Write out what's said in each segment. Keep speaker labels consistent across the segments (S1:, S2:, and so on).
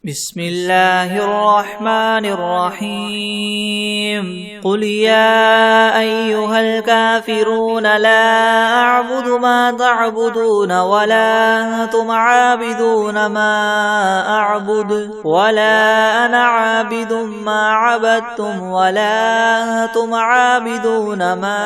S1: بسم الله الرحمن الرحيم قل يا أيها الكافرون لا أعبد ما تعبدون ولا أنتم عابدون ما أعبد ولا أنا عابد ما عبدتم ولا أنتم عابدون ما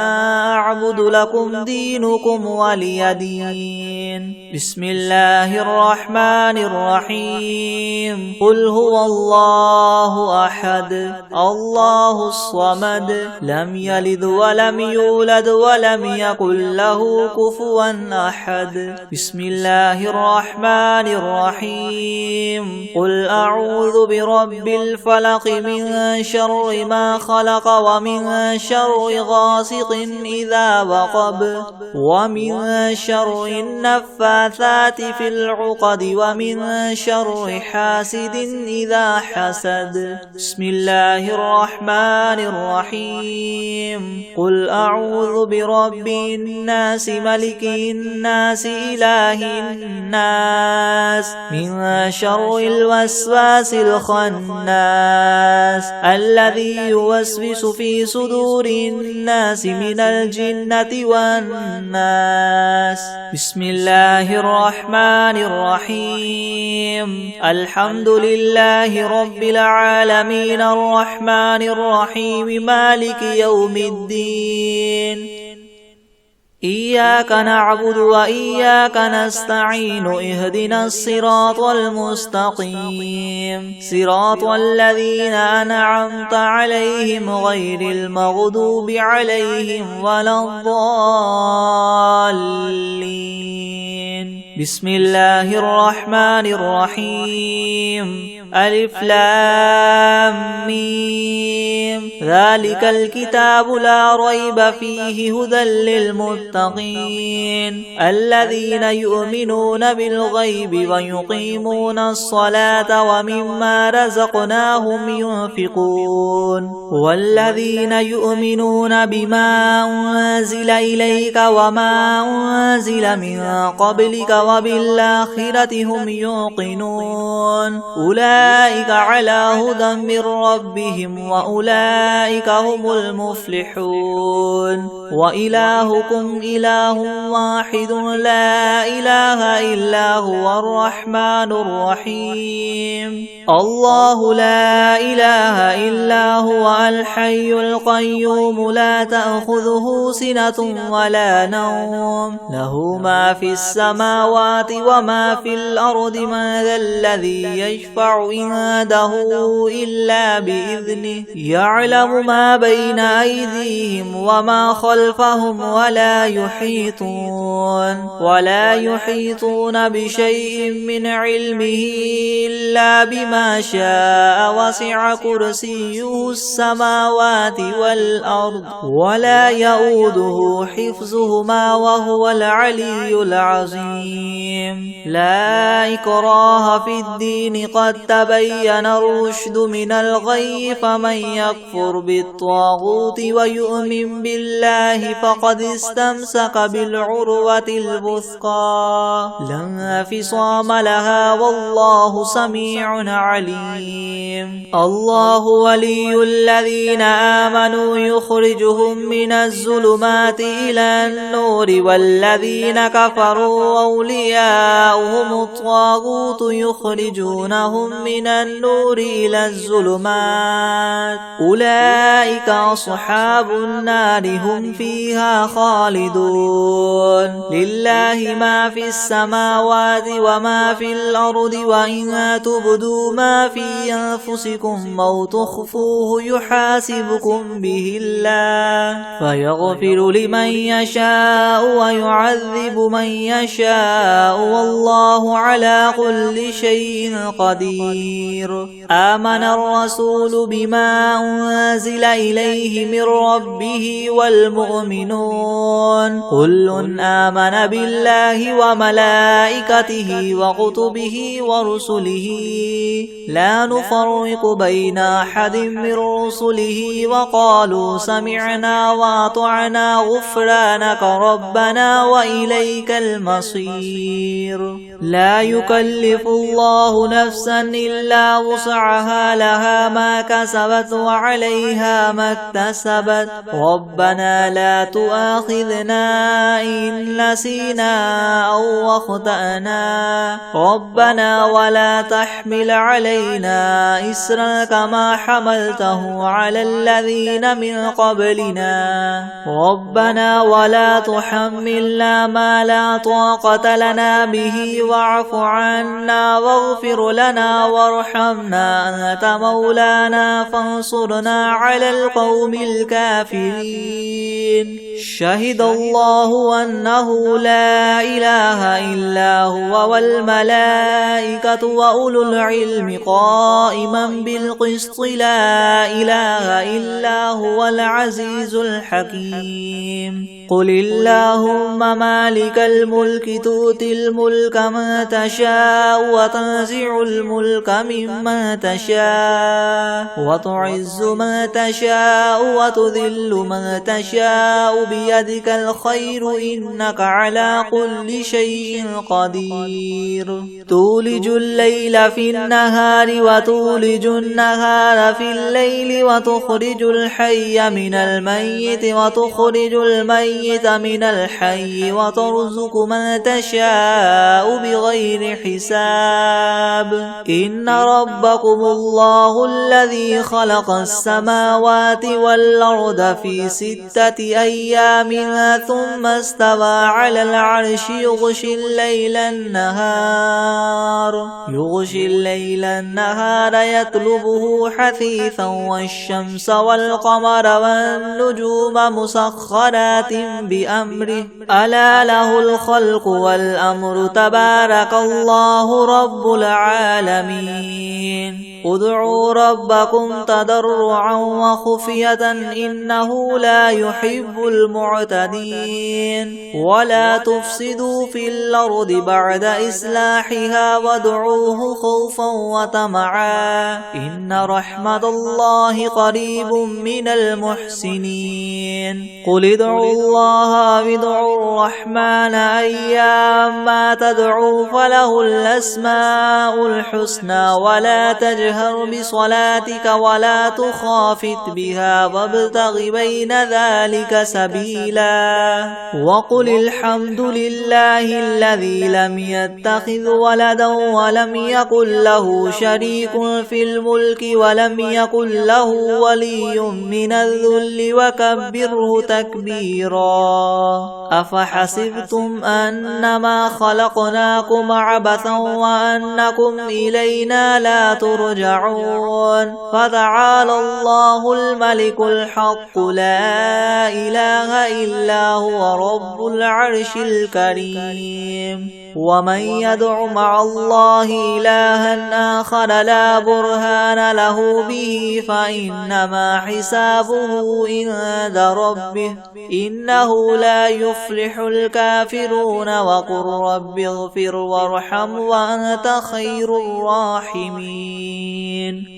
S1: أعبد لكم دينكم ولي دين. بسم الله الرحمن الرحيم قل هو الله أحد الله الصمد لم يلد ولم يولد ولم يكن له كفوا أحد. بسم الله الرحمن الرحيم قل أعوذ برب الفلق من شر ما خلق ومن شر غاسق إذا وقب ومن شر النفاثات في العقد ومن شر حاسد إذا حسد. بسم الله الرحمن الرحيم قل أعوذ برب الناس ملك الناس إله الناس من شر الوسواس الخناس الذي يوسوس في صدور الناس من الجنة والناس. بسم الله الرحمن الرحيم الحمد لله رب العالمين الرحمن الرحيم مالك يوم الدين. إياك نعبد وإياك نستعين اهدنا الصراط المستقيم صراط الذين أنعمت عليهم غير المغضوب عليهم ولا الضالين. بسم الله الرحمن الرحيم ألف لام ميم ذلك الكتاب لا ريب فيه هدى للمتقين الذين يؤمنون بالغيب ويقيمون الصلاة ومما رزقناهم ينفقون والذين يؤمنون بما أنزل إليك وما أنزل من قبلك وبالآخرة هم يوقنون أولئك على هدى من ربهم وأولئك هم المفلحون. وإلهكم إله واحد لا إله إلا هو الرحمن الرحيم الله لا إله إلا هو الحي القيوم لا تأخذه سنة ولا نوم له ما في السماوات وما في الأرض من ذا الذي يشفع عنده إلا بإذنه يعلم ما بين أيديهم وما خلفهم ولا يحيطون بشيء من علمه إلا بما شاء وسع كرسيه السماوات والأرض ولا يؤوده حفظهما وهو العلي العظيم. لا إكراه في الدين قد تبين الرشد من الغي فمن يكفر بالطاغوت ويؤمن بالله فقد استمسك بالعروة الوثقى لا انفصام لها والله سميع عليم. الله ولي الذين آمنوا يخرجهم من الظلمات إلى النور والذين كفروا أولياؤهم الطاغوت يخرجونهم من النور إلى الظلمات أولئك أصحاب النار هم فيها خالدون. لله ما في السماوات وما في الأرض وإن تبدوا ما في أنفسكم أو تخفوه يحاسبكم به الله فيغفر لمن يشاء ويعذب من يشاء والله على كل شيء قدير. آمن الرسول بما أنزل إليه من ربه والمؤمنون كل آمن بالله وملائكته وكتبه ورسله لا نفرق بين أحد من رسله وقالوا سمعنا وأطعنا غفرانك ربنا وإليك المصير لا يكلف الله نفسا إلا وسعها لها ما كسبت وعليها ما اكتسبت ربنا لا تؤاخذنا إن نسينا أو أخطأنا ربنا ولا تحمل علينا إسرا كما حملته على الذين من قبلنا ربنا ولا تحملنا ما لا طاقة لنا به واعف عنا واغفر لنا وارحمنا أنت مولانا فانصرنا على القوم الكافرين شهد الله أنه لا إله إلا هو والملائكة وأولو العلم قائما بالقسط لا إله إلا هو العزيز الحكيم قل اللهم مالك الملك تؤتي الملك من تشاء وتنزع الملك ممن تشاء وتعز من تشاء وتذل من تشاء بيدك الخير إنك على كل شيء قدير تولج الليل في النهار وتولج النهار في الليل وتخرج الحي من الميت وتخرج الميت من الحي وترزق من تشاء بغير حساب إن ربكم الله الذي خلق السماوات والأرض في 6 أيام ثم استوى على العرش يغشي الليل النهار يطلبه حثيثا والشمس والقمر والنجوم مسخرات بأمره ألا له الخلق والأمر تبارك الله رب العالمين ادعوا ربكم تضرعا وخفية إنه لا يحب المعتدين ولا تفسدوا في الأرض بعد إصلاحها وادعوه خوفا وطمعا إن رحمة الله قريب من المحسنين قل ادعوا الله وادعوا الرحمن أيما تدعوا فله الأسماء الحسنى ولا تجهر بصلاتك ولا تخافت بها وابتغ بين ذلك سبيلا وقل الحمد لله الذي لم يتخذ ولدا ولم يكن له شريك في الملك ولم يكن له ولي من الذل وكبره تكبيرا أفحسبتم أنما خلقناكم عبثا وأنكم إلينا لا ترجعون فتعالى الله الملك الحق لا إله إلا هو رب العرش الكريم ومن يدع مع الله إلها آخر لا برهان له به فإنما حسابه عند ربه إنه لا يفلح الكافرون وقل رب اغفر وارحم وأنت خير الراحمين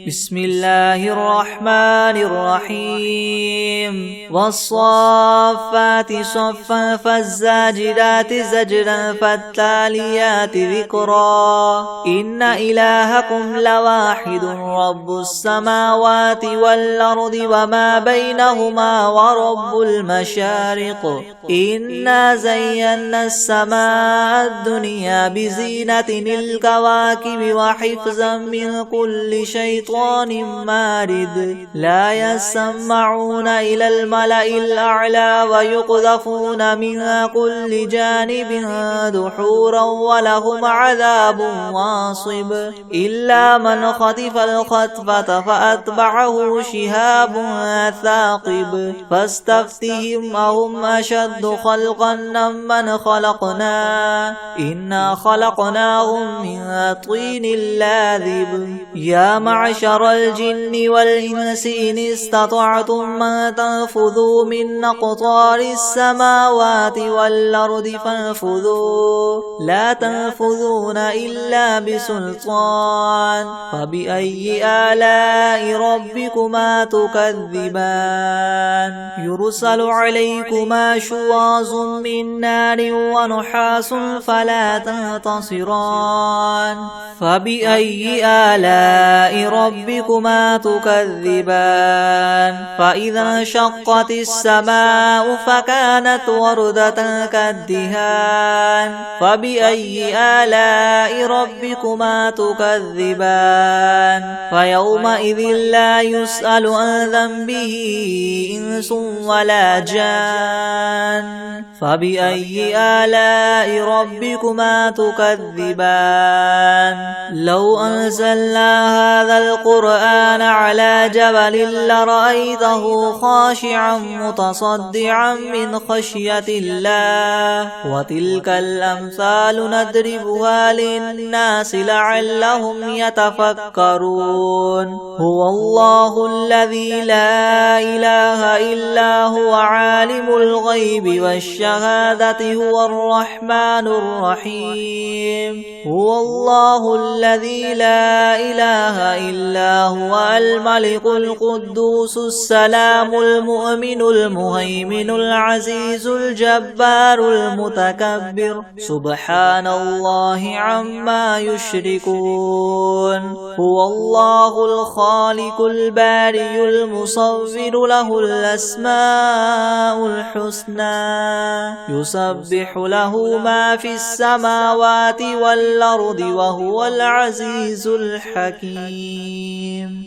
S1: بسم الله الرحمن الرحيم والصافات صفا فالزاجرات زجرا فالتاليات ذكرا إن إلهكم لواحد رب السماوات والأرض وما بينهما ورب المشارق إنا زينا السماء الدنيا بزينة الكواكب وحفظا من كل شيطان مارد لا يسمعون إلى الملأ الأعلى ويقذفون من كل جانب دحورا ولهم عذاب واصب إلا من خطف الخطفة فأتبعه شهاب ثاقب فاستفتهم أهم أشد خلقا ممن خلقنا إنا خلقناهم من طين لاذب يا معشر الجن والإنس إن استطعتم أن تنفذوا من أقطار السماوات والأرض فانفذوا لا تنفذون إلا بسلطان فبأي آلاء ربكما تكذبان يرسل عليكما شواظ من نار ونحاس فلا تنتصران فبأي آلاء ربكما تكذبان فإذا انشقت السماء فكانت وردة كالدهان فبأي آلاء ربكما تكذبان فيومئذ لا يسأل عن ذنبه إنس ولا جان فبأي آلاء ربكما تكذبان لو أنزلنا هذا القرآن على جبل لرأيته خاشعا متصدعا من خشية الله وتلك الأمثال نضربها للناس لعلهم يتفكرون هو الله الذي لا إله إلا هو عالم الغيب والشهادة هو الرحمن الرحيم هو الله الذي لا إله إلا هو الملك القدوس السلام المؤمن المهيمن العزيز الجبار المتكبر سبحان الله عما يشركون هو الله الخالق البارئ المصور له الأسماء الحسنى يسبح له ما في السماوات والأرض وهو العزيز الحكيم